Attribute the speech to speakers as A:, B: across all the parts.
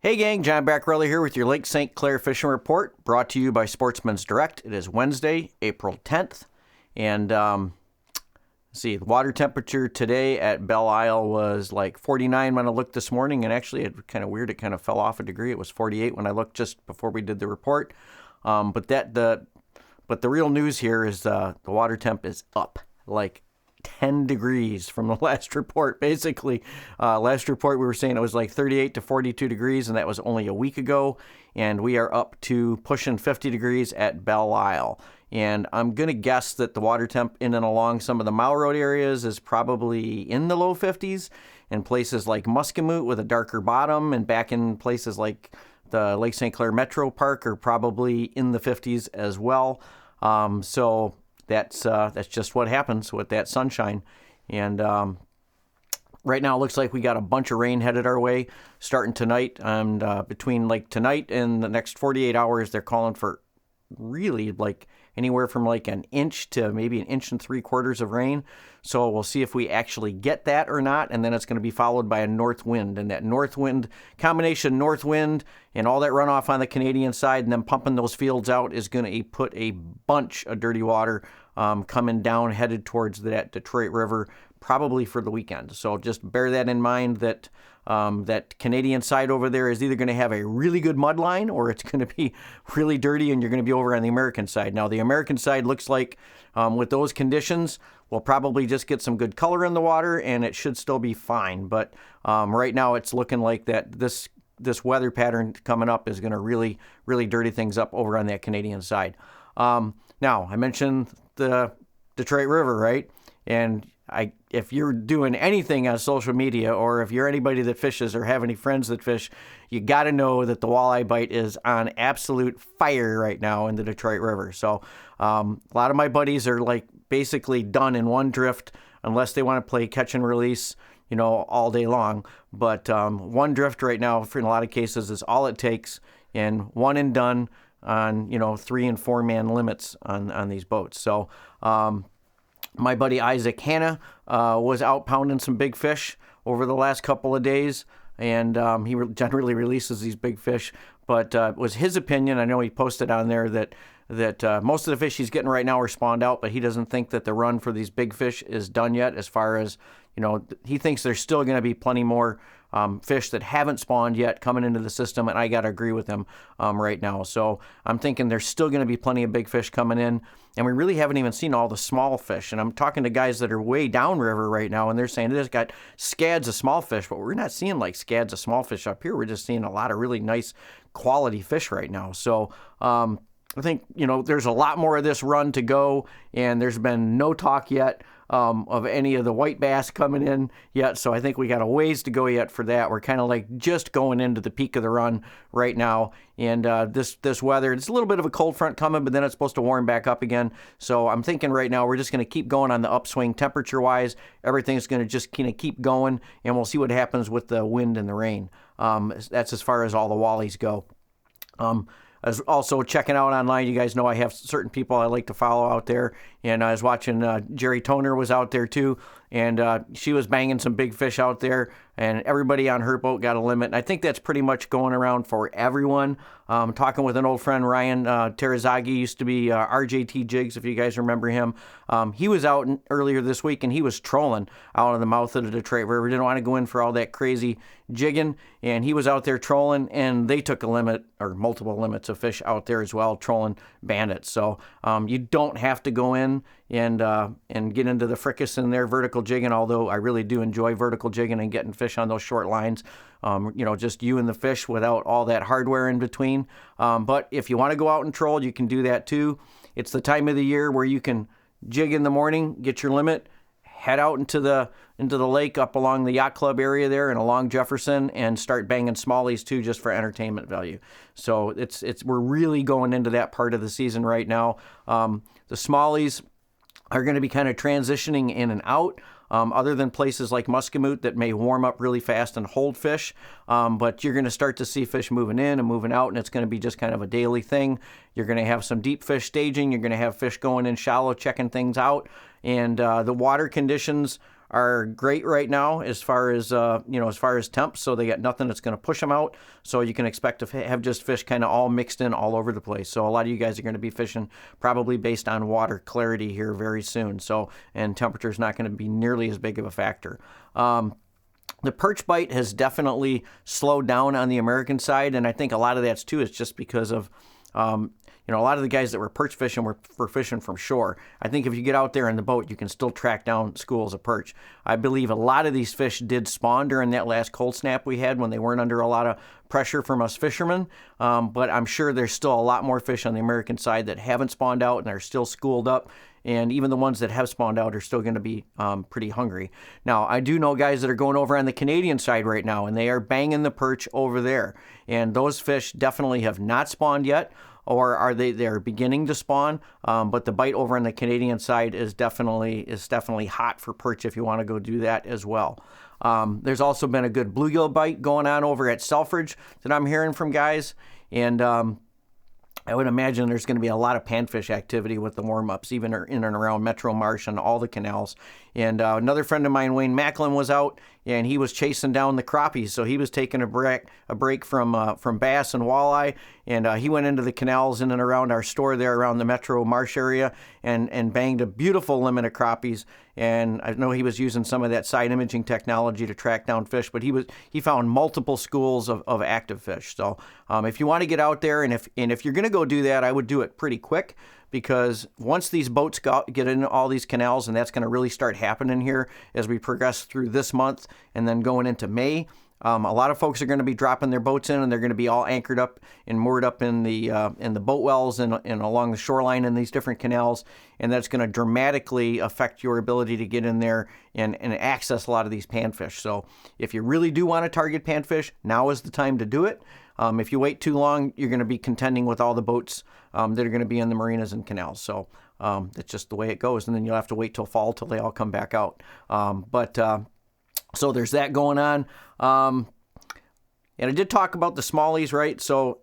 A: Hey gang, John Backrelli here with your Lake St. Clair Fishing Report, brought to you by Sportsmen's Direct. It is Wednesday, April 10th, and let's see, the water temperature today at Belle Isle was like 49 when I looked this morning, and actually it's kind of weird, it kind of fell off a degree. It was 48 when I looked just before we did the report, but the real news here is the water temp is up, like 10 degrees from the last report. Basically, last report we were saying it was like 38 to 42 degrees, and that was only a week ago, and we are up to pushing 50 degrees at Belle Isle. And I'm going to guess that the water temp in and along some of the Mile Road areas is probably in the low 50s, in places like Muscatmoot with a darker bottom, and back in places like the Lake St. Clair Metro Park are probably in the 50s as well. So that's just what happens with that sunshine. And right now it looks like we got a bunch of rain headed our way starting tonight. And between like tonight and the next 48 hours, they're calling for really like anywhere from like an inch to maybe an inch and 3/4 of rain. So we'll see if we actually get that or not. And then it's going to be followed by a north wind. And that north wind, combination north wind and all that runoff on the Canadian side and then pumping those fields out is going to put a bunch of dirty water coming down headed towards that Detroit River probably for the weekend. So just bear that in mind, that that Canadian side over there is either going to have a really good mud line or it's going to be really dirty and you're going to be over on the American side. Now, the American side looks like with those conditions, we'll probably just get some good color in the water and it should still be fine. But right now it's looking like that this weather pattern coming up is going to really, really dirty things up over on that Canadian side. Now, I mentioned the Detroit River, right? And if you're doing anything on social media, or if you're anybody that fishes or have any friends that fish, you got to know that the walleye bite is on absolute fire right now in the Detroit River. So a lot of my buddies are like basically done in one drift unless they want to play catch and release, you know, all day long. But one drift right now, for in a lot of cases, is all it takes, and one and done on, you know, 3 and 4 man limits on these boats. So my buddy Isaac Hanna was out pounding some big fish over the last couple of days, and he generally releases these big fish. But it was his opinion, I know he posted on there that most of the fish he's getting right now are spawned out, but he doesn't think that the run for these big fish is done yet. As far as, you know, he thinks there's still going to be plenty more fish that haven't spawned yet coming into the system, and I got to agree with him right now. So I'm thinking there's still going to be plenty of big fish coming in, and we really haven't even seen all the small fish. And I'm talking to guys that are way downriver right now, and they're saying they just got scads of small fish, but we're not seeing like scads of small fish up here. We're just seeing a lot of really nice quality fish right now. So I think, you know, there's a lot more of this run to go, and there's been no talk yet of any of the white bass coming in yet. So I think we got a ways to go yet for that. We're kind of like just going into the peak of the run right now. And this weather, it's a little bit of a cold front coming, but then it's supposed to warm back up again. So I'm thinking right now we're just going to keep going on the upswing temperature-wise. Everything's going to just kind of keep going, and we'll see what happens with the wind and the rain. That's as far as all the wallies go. As also checking out online, you guys know I have certain people I like to follow out there, and I was watching Jerry Toner was out there too, and she was banging some big fish out there, and everybody on her boat got a limit, and I think that's pretty much going around for everyone. Talking with an old friend, Ryan Terazagi, used to be RJT Jigs, if you guys remember him. He was out earlier this week, and he was trolling out of the mouth of the Detroit River. Didn't want to go in for all that crazy jigging, and he was out there trolling, and they took a limit, or multiple limits of fish out there as well, trolling bandits. So you don't have to go in and get into the fricas in there vertical jigging, although I really do enjoy vertical jigging and getting fish on those short lines. You know, just you and the fish without all that hardware in between. But if you want to go out and troll, you can do that too. It's the time of the year where you can jig in the morning, get your limit, head out into the lake up along the yacht club area there and along Jefferson, and start banging smallies too, just for entertainment value. So we're really going into that part of the season right now. The smallies are going to be kind of transitioning in and out. Other than places like Muscatmoot that may warm up really fast and hold fish. But you're going to start to see fish moving in and moving out, and it's going to be just kind of a daily thing. You're going to have some deep fish staging. You're going to have fish going in shallow, checking things out. And the water conditions are great right now as far as as far as temps. So they got nothing that's going to push them out. So you can expect to have just fish kind of all mixed in all over the place. So a lot of you guys are going to be fishing probably based on water clarity here very soon. So, and temperature is not going to be nearly as big of a factor. The perch bite has definitely slowed down on the American side, and I think a lot of that's too is just because of a lot of the guys that were perch fishing were fishing from shore. I think if you get out there in the boat, you can still track down schools of perch. I believe a lot of these fish did spawn during that last cold snap we had when they weren't under a lot of pressure from us fishermen, but I'm sure there's still a lot more fish on the American side that haven't spawned out and are still schooled up. And even the ones that have spawned out are still going to be pretty hungry. Now, I do know guys that are going over on the Canadian side right now, and they are banging the perch over there. And those fish definitely have not spawned yet, or are they're beginning to spawn. But the bite over on the Canadian side is definitely hot for perch if you want to go do that as well. There's also been a good bluegill bite going on over at Selfridge that I'm hearing from guys. And I would imagine there's going to be a lot of panfish activity with the warm-ups, even in and around Metro Marsh and all the canals. And another friend of mine, Wayne Macklin, was out, and he was chasing down the crappies. So he was taking a break from bass and walleye, and he went into the canals in and around our store there around the Metro Marsh area and banged a beautiful limit of crappies. And I know he was using some of that side imaging technology to track down fish, but he found multiple schools of active fish. So if you want to get out there, and if you're going to go do that, I would do it pretty quick, because once these boats get in all these canals, and that's going to really start happening here as we progress through this month and then going into May. A lot of folks are going to be dropping their boats in, and they're going to be all anchored up and moored up in the boat wells and along the shoreline in these different canals, and that's going to dramatically affect your ability to get in there and access a lot of these panfish. So if you really do want to target panfish, now is the time to do it. If you wait too long, you're going to be contending with all the boats that are going to be in the marinas and canals. So that's just the way it goes, and then you'll have to wait till fall till they all come back out. So there's that going on. And I did talk about the smallies, right? So,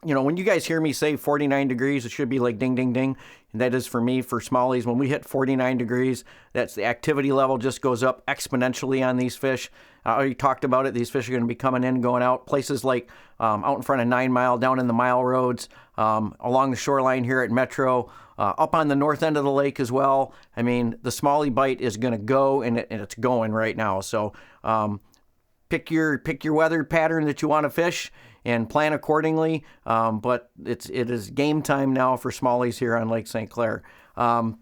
A: when you guys hear me say 49 degrees, it should be like ding, ding, ding. And that is for me, for smallies. When we hit 49 degrees, that's the activity level just goes up exponentially on these fish. I already talked about it. These fish are going to be coming in, going out. Places like out in front of 9 Mile, down in the Mile Roads, along the shoreline here at Metro, up on the north end of the lake as well. I mean, the smallie bite is going to go, and it's going right now. So pick your weather pattern that you want to fish and plan accordingly. But it is game time now for smallies here on Lake St. Clair. Let's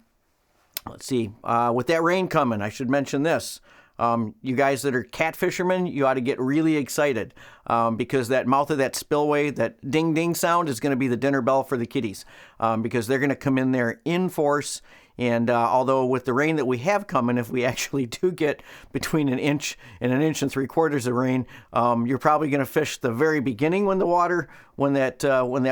A: see. With that rain coming, I should mention this. You guys that are cat fishermen, you ought to get really excited because that mouth of that spillway, that ding ding sound is going to be the dinner bell for the kiddies because they're going to come in there in force. And although with the rain that we have coming, if we actually do get between an inch and 1 3/4 of rain, you're probably going to fish the very beginning when that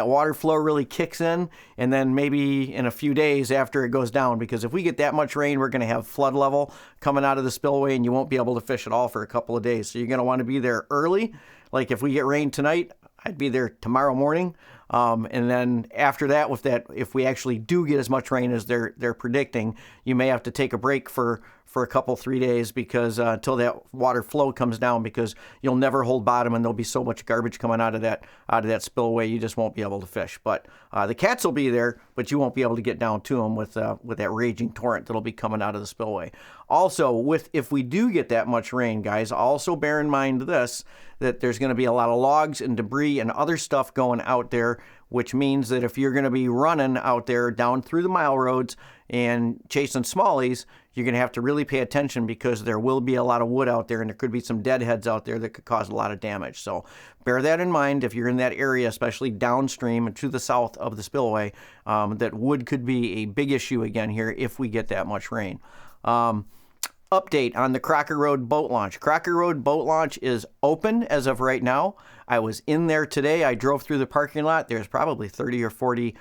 A: water flow really kicks in, and then maybe in a few days after it goes down. Because if we get that much rain, we're going to have flood level coming out of the spillway, and you won't be able to fish at all for a couple of days. So you're going to want to be there early. Like if we get rain tonight, I'd be there tomorrow morning. And then after that, if we actually do get as much rain as they're predicting, you may have to take a break for a couple, 3 days because until that water flow comes down, because you'll never hold bottom and there'll be so much garbage coming out of that spillway, you just won't be able to fish. But the cats will be there, but you won't be able to get down to them with that raging torrent that'll be coming out of the spillway. Also, if we do get that much rain, guys, also bear in mind that there's going to be a lot of logs and debris and other stuff going out there, which means that if you're going to be running out there down through the mile roads and chasing smallies, you're going to have to really pay attention because there will be a lot of wood out there and there could be some deadheads out there that could cause a lot of damage. So bear that in mind if you're in that area, especially downstream and to the south of the spillway, that wood could be a big issue again here if we get that much rain. Update on the Crocker Road boat launch. Crocker Road boat launch is open as of right now. I was in there today. I drove through the parking lot. There's probably 30 or 40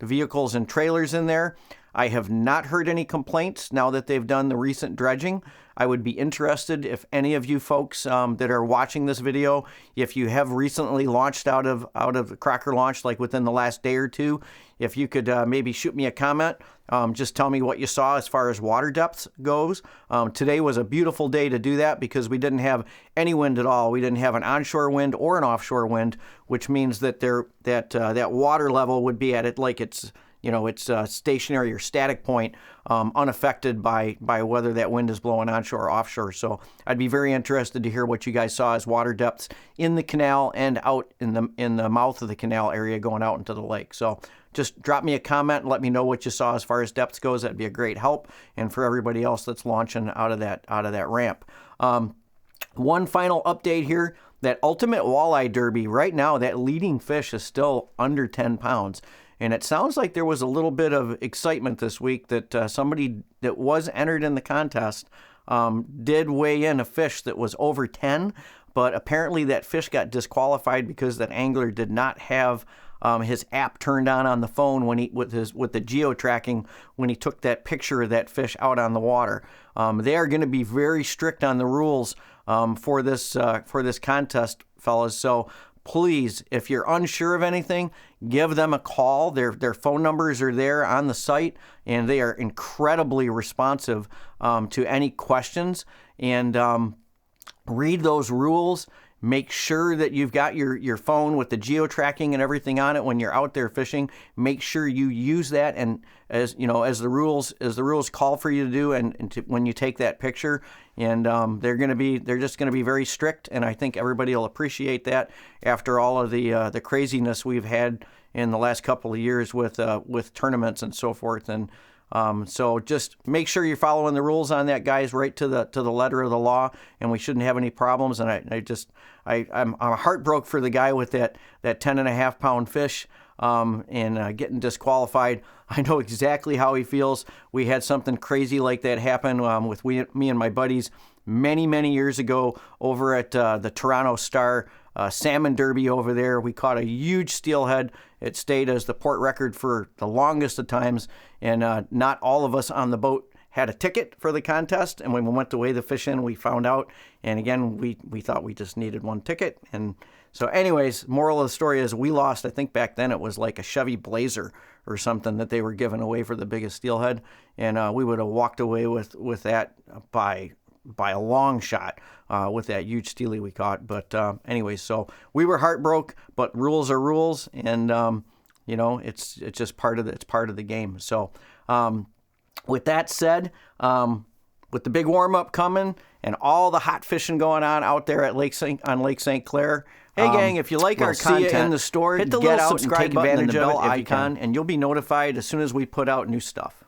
A: vehicles and trailers in there. I have not heard any complaints now that they've done the recent dredging. I would be interested if any of you folks that are watching this video, if you have recently launched out of the Crocker launch, like within the last day or two, if you could maybe shoot me a comment, just tell me what you saw as far as water depth goes. Today was a beautiful day to do that because we didn't have any wind at all. We didn't have an onshore wind or an offshore wind, which means that that water level would be at it like it's stationary or static point, unaffected by whether that wind is blowing onshore or offshore. So I'd be very interested to hear what you guys saw as water depths in the canal and out in the mouth of the canal area going out into the lake. So just drop me a comment and let me know what you saw as far as depths goes. That'd be a great help, and for everybody else that's launching out of that ramp. One final update here. That Ultimate Walleye Derby, right now, that leading fish is still under 10 pounds. And it sounds like there was a little bit of excitement this week that somebody that was entered in the contest did weigh in a fish that was over 10, but apparently that fish got disqualified because that angler did not have his app turned on the phone when with the geo-tracking when he took that picture of that fish out on the water. They are going to be very strict on the rules for this contest, fellas. So please, if you're unsure of anything, give them a call. Their phone numbers are there on the site, and they are incredibly responsive to any questions. And read those rules. Make sure that you've got your phone with the geo-tracking and everything on it when you're out there fishing. Make sure you use that, and as the rules call for you to do, when you take that picture. And they're just gonna be very strict, and I think everybody will appreciate that after all of the craziness we've had in the last couple of years with tournaments and so forth. And so just make sure you're following the rules on that, guys, right to the letter of the law, and we shouldn't have any problems. And I'm heartbroken for the guy with that 10.5 pound fish and getting disqualified. I know exactly how he feels. We had something crazy like that happen with me and my buddies many years ago over at the Toronto Star Salmon Derby over there. We caught a huge steelhead. It stayed as the port record for the longest of times, and not all of us on the boat had a ticket for the contest. And when we went to weigh the fish in, we found out. And again, we thought we just needed one ticket. And so anyways, moral of the story is we lost. I think back then it was like a Chevy Blazer or something that they were giving away for the biggest steelhead. And we would have walked away with that by a long shot with that huge steely we caught. But anyways, so we were heartbroken, but rules are rules, and it's just part of the game. So with that said, with the big warm up coming and all the hot fishing going on out there at Lake St. Clair. Hey gang, if you like our content in the store, hit the little subscribe button and the bell icon, and you'll be notified as soon as we put out new stuff.